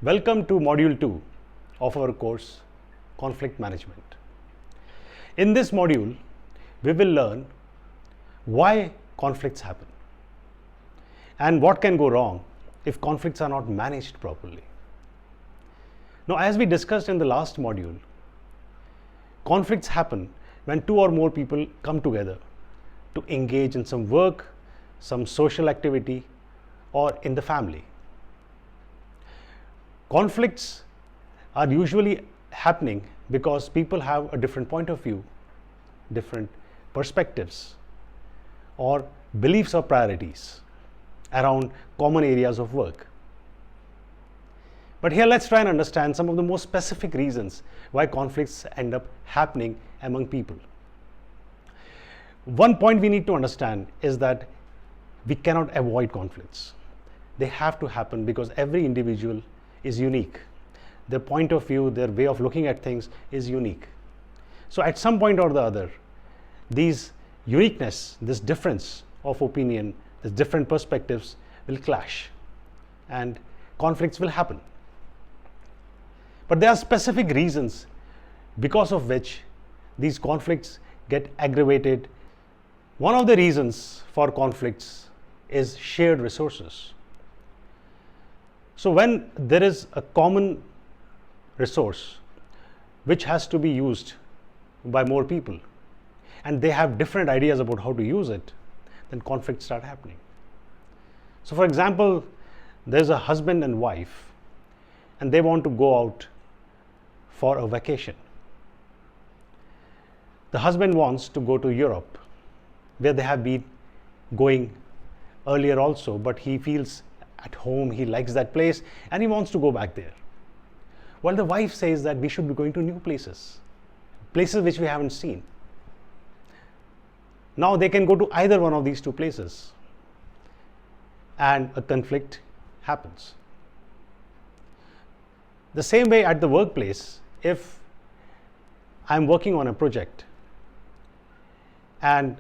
Welcome to Module 2 of our course Conflict Management. In this module, we will learn why conflicts happen and what can go wrong if conflicts are not managed properly. Now, as we discussed in the last module, conflicts happen when two or more people come together to engage in some work, some social activity, or in the family. Conflicts are usually happening because people have a different point of view, different perspectives, or beliefs or priorities around common areas of work. But here let's try and understand some of the most specific reasons why conflicts end up happening among people. One point we need to understand is that we cannot avoid conflicts. They have to happen because every individual is unique. Their point of view, their way of looking at things is unique. So at some point or the other, these uniqueness, this difference of opinion, these different perspectives will clash and conflicts will happen. But there are specific reasons because of which these conflicts get aggravated. One of the reasons for conflicts is shared resources. So when there is a common resource which has to be used by more people and they have different ideas about how to use it, then conflicts start happening. So for example, there's a husband and wife and they want to go out for a vacation. The husband wants to go to Europe, where they have been going earlier also, but he feels at home, he likes that place and he wants to go back there. While the wife says that we should be going to new places which we haven't seen. Now they can go to either one of these two places and a conflict happens. The same way at the workplace, if I'm working on a project and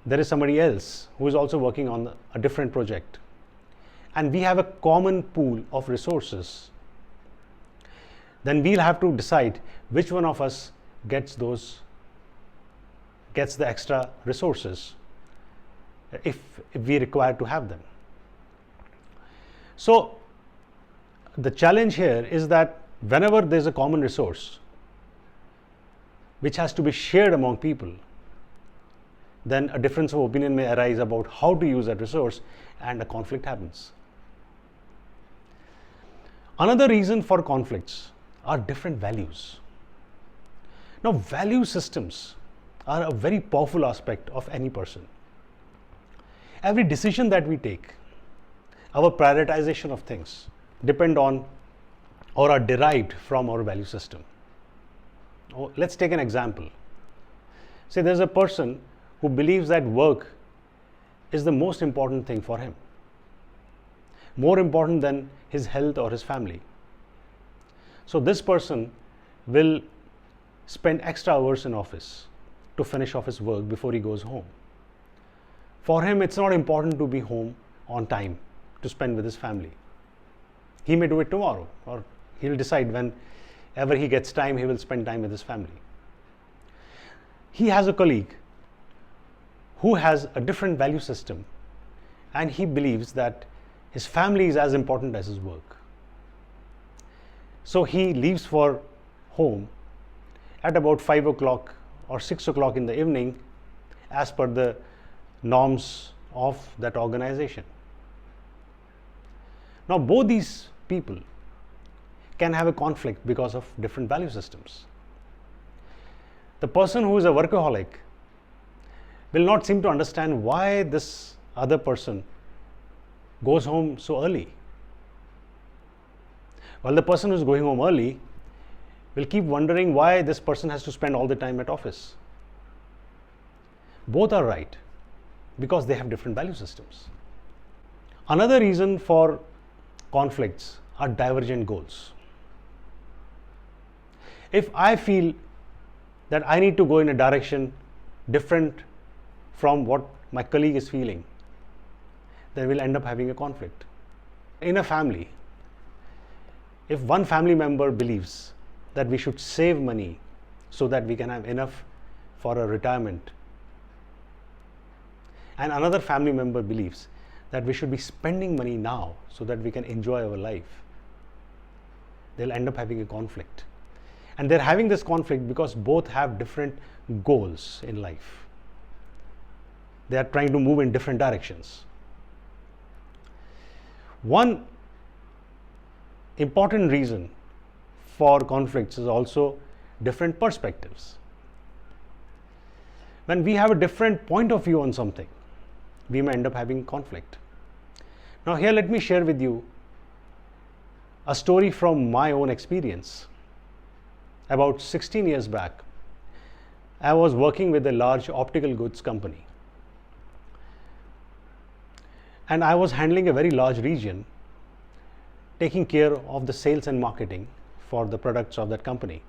there is somebody else who is also working on a different project, and we have a common pool of resources, then we'll have to decide which one of us gets the extra resources if we require to have them. So the challenge here is that whenever there's a common resource which has to be shared among people, then a difference of opinion may arise about how to use that resource and a conflict happens. Another reason for conflicts are different values. Now, value systems are a very powerful aspect of any person. Every decision that we take, our prioritization of things depend on or are derived from our value system. Let's take an example. Say there's a person who believes that work is the most important thing for him, more important than his health or his family. So this person will spend extra hours in office to finish off his work before he goes home. For him, it's not important to be home on time to spend with his family. He may do it tomorrow, or he'll decide whenever he gets time, he will spend time with his family. He has a colleague who has a different value system and he believes that his family is as important as his work. So he leaves for home at about 5 o'clock or 6 o'clock in the evening as per the norms of that organization. Now both these people can have a conflict because of different value systems. The person who is a workaholic will not seem to understand why this other person goes home so early, while the person who is going home early will keep wondering why this person has to spend all the time at office. Both are right because they have different value systems. Another reason for conflicts are divergent goals. If I feel that I need to go in a direction different from what my colleague is feeling, then we'll end up having a conflict. In a family, If one family member believes that we should save money so that we can have enough for a retirement, and another family member believes that we should be spending money now so that we can enjoy our life, they'll end up having a conflict. And they're having this conflict because both have different goals in life. They are trying to move in different directions. One important reason for conflicts is also different perspectives. When we have a different point of view on something, we may end up having conflict. Now here let me share with you a story from my own experience. About 16 years back, I was working with a large optical goods company. And I was handling a very large region, taking care of the sales and marketing for the products of that company.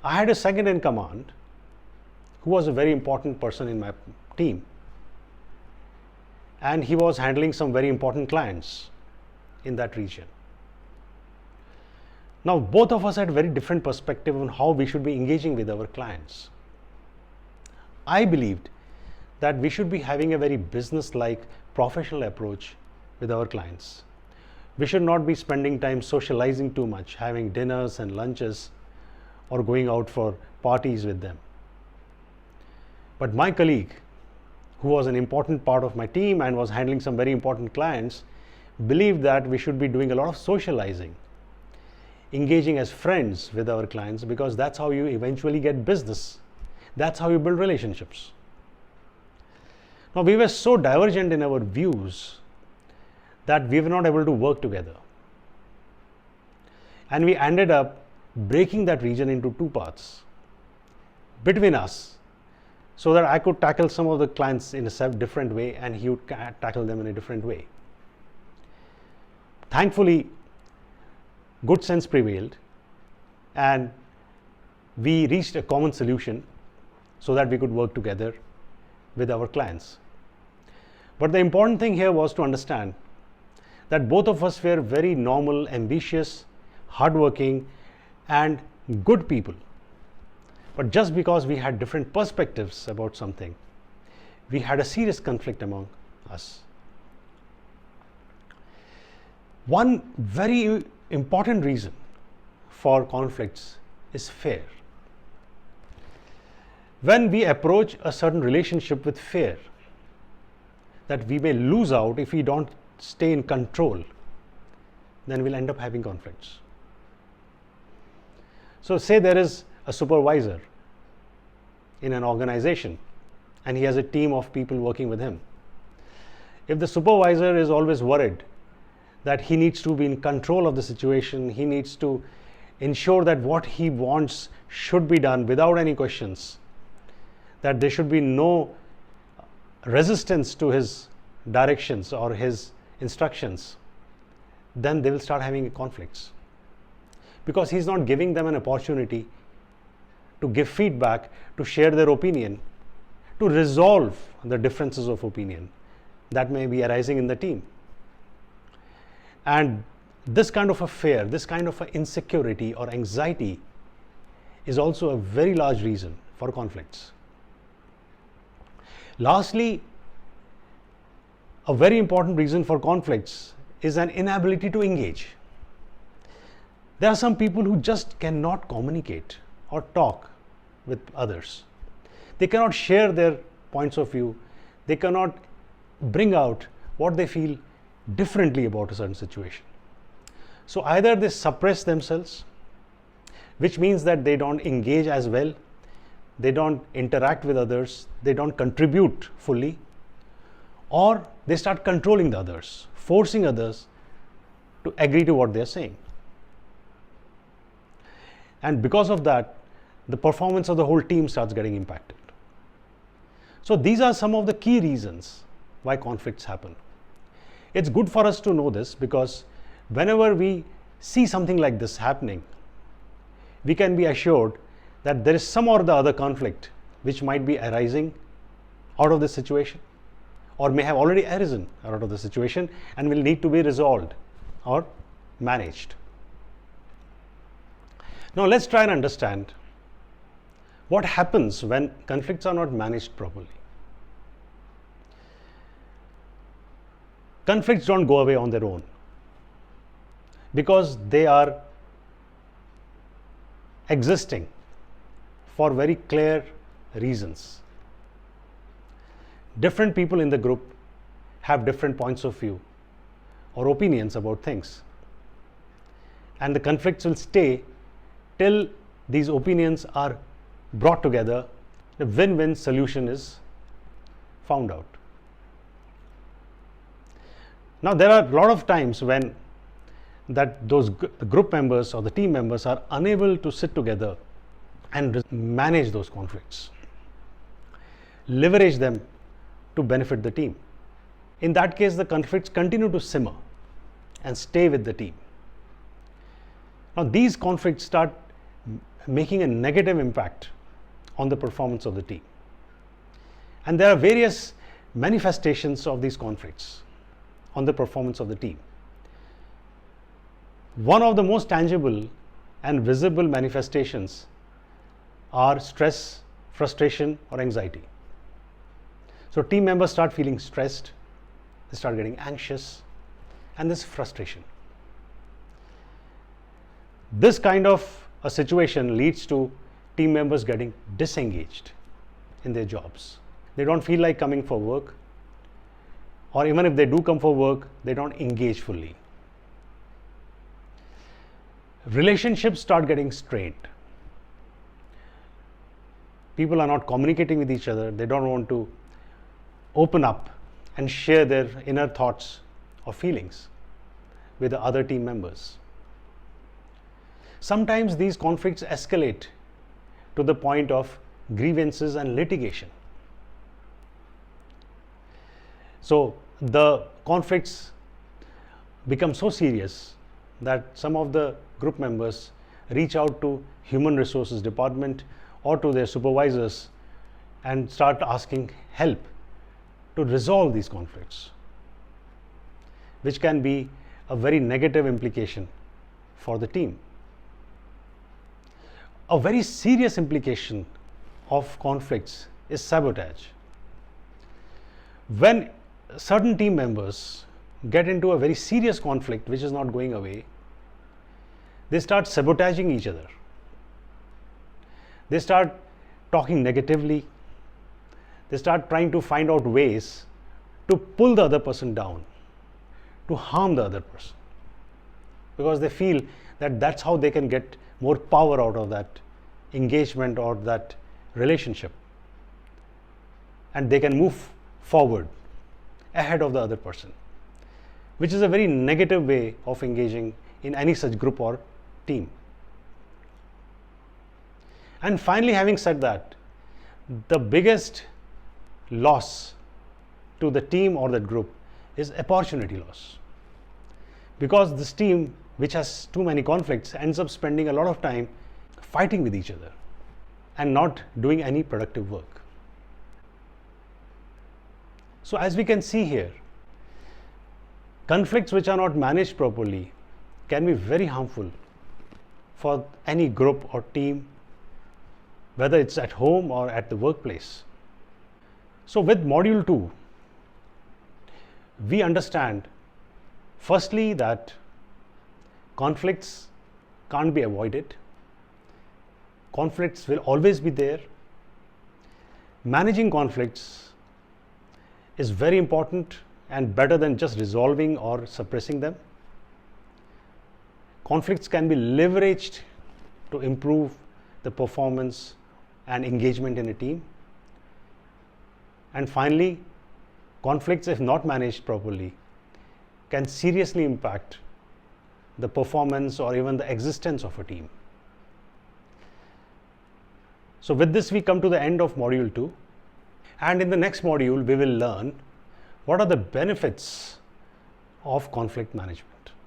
I had a second in command who was a very important person in my team. And he was handling some very important clients in that region. Now, both of us had very different perspective on how we should be engaging with our clients. I believed that we should be having a very business-like, professional approach with our clients. We should not be spending time socializing too much, having dinners and lunches, or going out for parties with them. But my colleague, who was an important part of my team and was handling some very important clients, believed that we should be doing a lot of socializing, engaging as friends with our clients, because that's how you eventually get business. That's how you build relationships. Now, we were so divergent in our views that we were not able to work together. And we ended up breaking that region into two parts between us, so that I could tackle some of the clients in a different way and he would tackle them in a different way. Thankfully, good sense prevailed and we reached a common solution so that we could work together with our clients. But the important thing here was to understand that both of us were very normal, ambitious, hardworking, and good people. But just because we had different perspectives about something, we had a serious conflict among us. One very important reason for conflicts is fear. When we approach a certain relationship with fear that we may lose out if we don't stay in control, then we'll end up having conflicts. So say there is a supervisor in an organization and he has a team of people working with him. If the supervisor is always worried that he needs to be in control of the situation, he needs to ensure that what he wants should be done without any questions, that there should be no resistance to his directions or his instructions, then they will start having conflicts, because he's not giving them an opportunity to give feedback, to share their opinion, to resolve the differences of opinion that may be arising in the team. And this kind of a fear, this kind of a insecurity or anxiety is also a very large reason for conflicts. Lastly, a very important reason for conflicts is an inability to engage. There are some people who just cannot communicate or talk with others. They cannot share their points of view. They cannot bring out what they feel differently about a certain situation. So either they suppress themselves, which means that they don't engage as well, they don't interact with others, they don't contribute fully, or they start controlling the others, forcing others to agree to what they are saying. And because of that, the performance of the whole team starts getting impacted. So these are some of the key reasons why conflicts happen. It's good for us to know this, because whenever we see something like this happening, we can be assured that there is some or the other conflict which might be arising out of this situation, or may have already arisen out of the situation and will need to be resolved or managed. Now let's try and understand what happens when conflicts are not managed properly. Conflicts don't go away on their own because they are existing for very clear reasons. Different people in the group have different points of view or opinions about things, and the conflicts will stay till these opinions are brought together, a win-win solution is found out. Now there are a lot of times when those group members or the team members are unable to sit together and manage those conflicts, leverage them to benefit the team. In that case, the conflicts continue to simmer and stay with the team. Now these conflicts start making a negative impact on the performance of the team. And there are various manifestations of these conflicts on the performance of the team. One of the most tangible and visible manifestations are stress, frustration, or anxiety. So team members start feeling stressed, they start getting anxious, and this frustration. This kind of a situation leads to team members getting disengaged in their jobs. They don't feel like coming for work, or even if they do come for work, they don't engage fully. Relationships start getting strained. People are not communicating with each other. They don't want to open up and share their inner thoughts or feelings with the other team members. Sometimes these conflicts escalate to the point of grievances and litigation. So the conflicts become so serious that some of the group members reach out to human resources department or to their supervisors and start asking help to resolve these conflicts, which can be a very negative implication for the team. A very serious implication of conflicts is sabotage. When certain team members get into a very serious conflict which is not going away, they start sabotaging each other. They start talking negatively. They start trying to find out ways to pull the other person down, to harm the other person, because they feel that that's how they can get more power out of that engagement or that relationship, and they can move forward ahead of the other person, which is a very negative way of engaging in any such group or team. And finally, having said that, the biggest loss to the team or that group is opportunity loss, because this team which has too many conflicts ends up spending a lot of time fighting with each other and not doing any productive work. So as we can see here, conflicts which are not managed properly can be very harmful for any group or team, whether it's at home or at the workplace. So with module 2, we understand firstly that conflicts can't be avoided. Conflicts will always be there. Managing conflicts is very important and better than just resolving or suppressing them. Conflicts can be leveraged to improve the performance and engagement in a team. And finally, conflicts, if not managed properly, can seriously impact the performance or even the existence of a team. So with this, we come to the end of module 2. And in the next module, we will learn what are the benefits of conflict management.